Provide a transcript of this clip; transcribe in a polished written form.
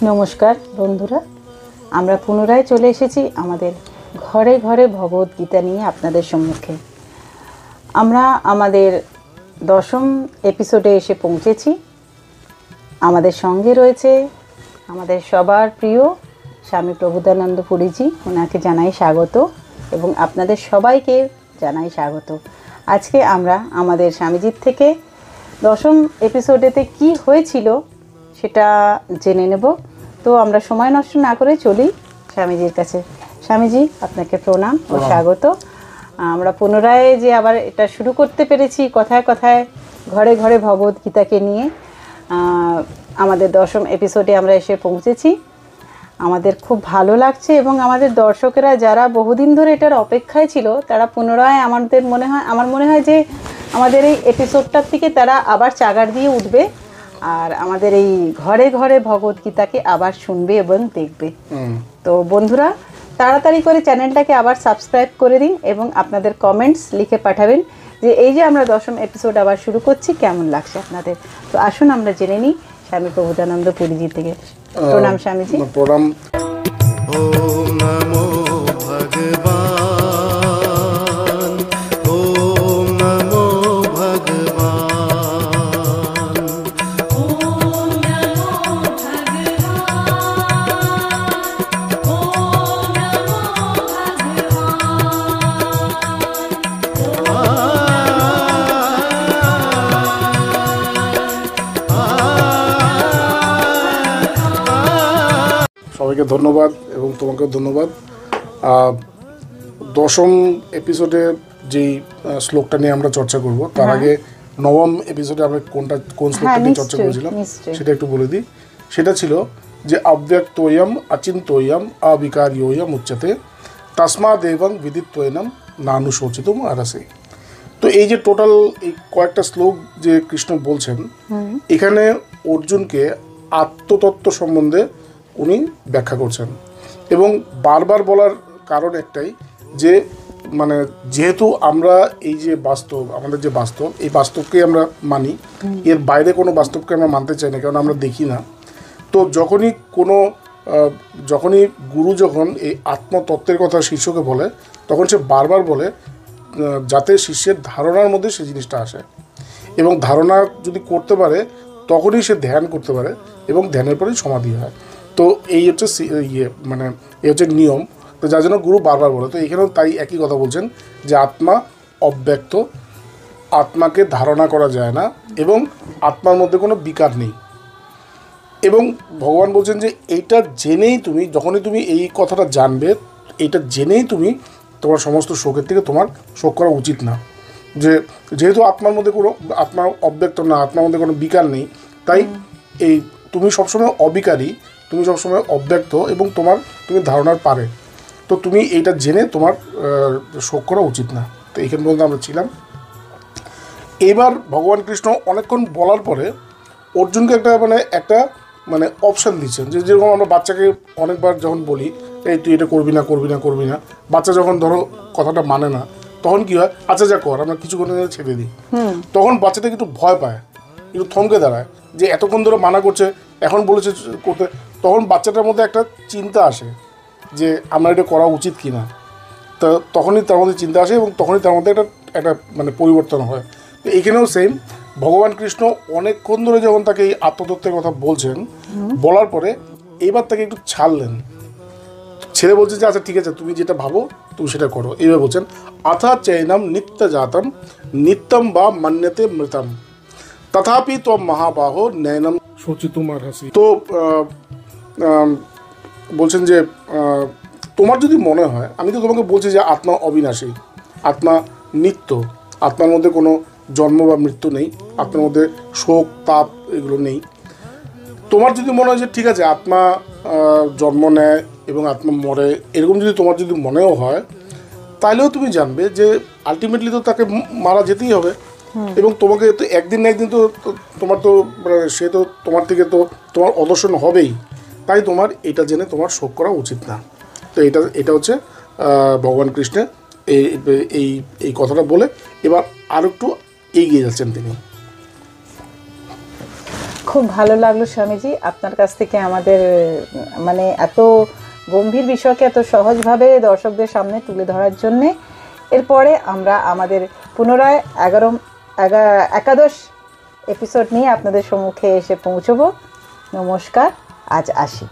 নমস্কার বন্ধুরা, আমরা পুনরায় চলে এসেছি আমাদের ঘরে ঘরে ভগবত গীতা নিয়ে আপনাদের সম্মুখে। আমরা আমাদের 10ম এপিসোডে এসে পৌঁছেছি। আমাদের সঙ্গে রয়েছে আমাদের সবার প্রিয় স্বামী প্রবোধানন্দ পুরীজি। ওনাকে জানাই স্বাগত এবং আপনাদের সবাইকে জানাই স্বাগত। আজকে আমরা আমাদের স্বামীজির থেকে 10ম এপিসোডেতে কি হয়েছিল সেটা জেনে নেব। তো আমরা সময় নষ্ট না করে চলি স্বামীজির কাছে। স্বামীজি, আপনাকে প্রণাম ও স্বাগত। আমরা পুনরায় যে আবার এটা শুরু করতে পেরেছি কথায় কথায় ঘরে ঘরে ভগবত গীতাকে নিয়ে, আমাদের 10ম এপিসোডে আমরা এসে পৌঁছেছি। আমাদের খুব ভালো লাগছে এবং আমাদের দর্শকেরা যারা বহুদিন ধরে এটার অপেক্ষায় ছিল তারা পুনরায় আমার মনে হয় যে আমাদের এই এপিসোডটার থেকে তারা আবার চাগার দিয়ে উঠবে আর আমাদের এই ঘরে ঘরে ভগবদ্গীতাকে আবার শুনবে এবং দেখবে। তো বন্ধুরা, তাড়াতাড়ি করে চ্যানেলটাকে আবার সাবস্ক্রাইব করে দিন এবং আপনাদের কমেন্টস লিখে পাঠাবেন যে এই যে আমরা 10ম এপিসোড আবার শুরু করছি, কেমন লাগছে আপনাদের। তো আসুন আমরা জেনে নিই স্বামী প্রবোধানন্দ পুরীজি থেকে। প্রণাম স্বামীজি। প্রণাম। ওম নমো ভগবান, ওম নমো ভগবান, ওম নমো ভগবান, ওম নমো সবাইকে ধন্যবাদ এবং তোমাকেও ধন্যবাদ। 10ম এপিসোডে যেই শ্লোকটা নিয়ে আমরা চর্চা করব তার আগে 9ম এপিসোডে আমরা কোন শ্লোকটা নিয়ে চর্চা করেছিলাম সেটা একটু বলে দিই। সেটা ছিল যে অব্যক্তোয়ম অচিন্তোয়ম অবিকার্যোয়ম উচ্যতে তস্মাদেবং বিদিত্বৈনম নানুশোচিতুম আরসে। তো এই যে টোটাল এই কয়েকটা শ্লোক যে কৃষ্ণ বলছেন, এখানে অর্জুনকে আত্মতত্ত্ব সম্বন্ধে উনি ব্যাখ্যা করছেন এবং বারবার বলার কারণ একটাই যে মানে যেহেতু আমরা এই যে বাস্তব, আমাদের যে বাস্তব, এই বাস্তবকেই আমরা মানি, এর বাইরে কোনো বাস্তবকে আমরা মানতে চাই না, কারণ আমরা দেখি না। তো যখনই গুরু যখন এই আত্মতত্ত্বের কথা শিষ্যকে বলে, তখন সে বারবার বলে যাতে শিষ্যের ধারণার মধ্যে সেই জিনিসটা আসে এবং ধারণা যদি করতে পারে তখনই সে ধ্যান করতে পারে এবং ধ্যানের পরেই সমাধি হয়। তো এই হচ্ছে এই হচ্ছে নিয়ম। তো যার জন্য গুরু বারবার বলে। তো এখানেও তাই একই কথা বলছেন যে আত্মা অব্যক্ত, আত্মাকে ধারণা করা যায় না এবং আত্মার মধ্যে কোনো বিকার নেই। এবং ভগবান বলছেন যে এইটা জেনেই তুমি, যখনই তুমি এই কথাটা জানবে, এইটা জেনেই তুমি তোমার সমস্ত শোকের থেকে তোমার শোক করা উচিত না। যেহেতু আত্মার মধ্যে কোনো, আত্মা অব্যক্ত না, আত্মার মধ্যে কোনো বিকার নেই, তাই এই তুমি সবসময় অবিকারী, তুমি সবসময় অব্যক্ত এবং তুমি ধারণার পারে। তো তুমি এইটা জেনে তোমার শোক করা উচিত না। তো এইখান পর্যন্ত আমরা ছিলাম। এবার ভগবান কৃষ্ণ অনেকক্ষণ বলার পরে অর্জুনকে একটা অপশান দিচ্ছেন, যে যেরকম আমরা বাচ্চাকে অনেকবার যখন বলি এই তুই এটা করবি না, বাচ্চা যখন ধরো কথাটা মানে না, তখন কি হয়, আচ্ছা যা কর, আমরা কিছুক্ষণ ছেড়ে দিই। তখন বাচ্চাটা একটু ভয় পায়, একটু থমকে দাঁড়ায় যে এতক্ষণ ধরে মানা করছে, এখন বলেছে করতে। তখন বাচ্চাটার মধ্যে একটা চিন্তা আসে যে আমার এটা করা উচিত কি না। তো তখনই তার মধ্যে চিন্তা আসে এবং তখনই তার মধ্যে একটা পরিবর্তন হয়। তো এইখানেও সেম, ভগবান কৃষ্ণ অনেকক্ষণ ধরে যখন তাকে এই আত্মতত্ত্বের কথা বলছেন, বলার পরে এইবার তাকে একটু ছাড়লেন, ছেড়ে বলছে যে আচ্ছা ঠিক আছে, তুমি যেটা ভাবো তুমি সেটা করো। এইভাবে বলছেন, আথা চৈনম নিত্য জাতম নিত্যম বা মান্যতে মৃতম তথাপি ত্বম মহাবাহ নয়নম শোচিতুম আরহাসি। তো বলছেন যে তোমার যদি মনে হয়, আমি তো তোমাকে বলছি যে আত্মা অবিনাশী, আত্মা নিত্য, আত্মার মধ্যে কোনো জন্ম বা মৃত্যু নেই, আত্মার মধ্যে শোক তাপ এগুলো নেই। তোমার যদি মনে হয় যে ঠিক আছে আত্মা জন্ম নেয় এবং আত্মা মরে, এরকম যদি তোমার যদি মনেও হয়, তাহলেও তুমি জানবে যে আলটিমেটলি তো তাকে মারা যেতেই হবে এবং তোমাকে তো একদিন না একদিন তো তোমার তো সে তো তোমার থেকে তো তোমার অদর্শন হবেই। তাই তোমার এটা জেনে তোমার শোক করা উচিত না। তো এটা হচ্ছে ভগবান কৃষ্ণের এই কথাটা বলে এবার আর একটু এগিয়ে যাচ্ছেন তিনি। খুব ভালো লাগলো স্বামীজি আপনার কাছ থেকে আমাদের মানে এত গম্ভীর বিষয়কে এত সহজভাবে দর্শকদের সামনে তুলে ধরার জন্যে। এরপরে আমরা আমাদের পুনরায় একাদশ এপিসোড নিয়ে আপনাদের সম্মুখে এসে পৌঁছবো। নমস্কার, আজ আসি।